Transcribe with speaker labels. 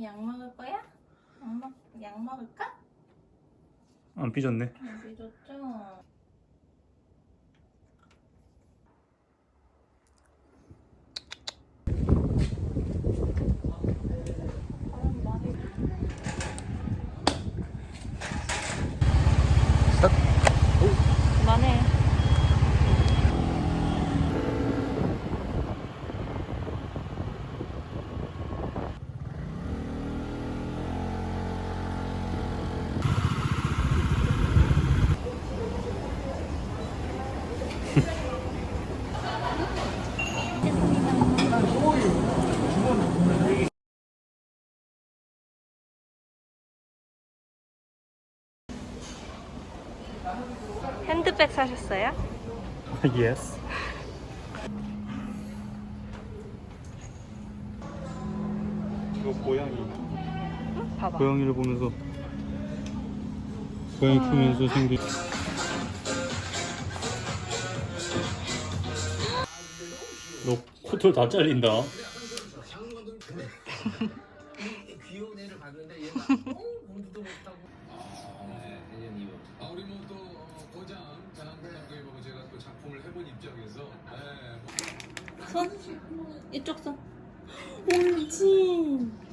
Speaker 1: 약 먹을 거야? 약 먹을까?
Speaker 2: 안 삐졌네.
Speaker 1: 안 삐졌죠?
Speaker 2: 싹.
Speaker 1: 그만해. 핸드백 사셨어요?
Speaker 2: 예스. 이거 고양이.
Speaker 1: 응? 봐봐.
Speaker 2: 고양이를 보면서 고양이 크면서 생긴. 너 코털 다 잘린다.
Speaker 3: 귀여운 애를 봤는데 얘가 공부도 못하고. 내년 2월. 우리 뭐 또 고장 감독님하고 제가 또 작품을 해본 입장에서.
Speaker 1: 손? 이쪽 손. 옳지.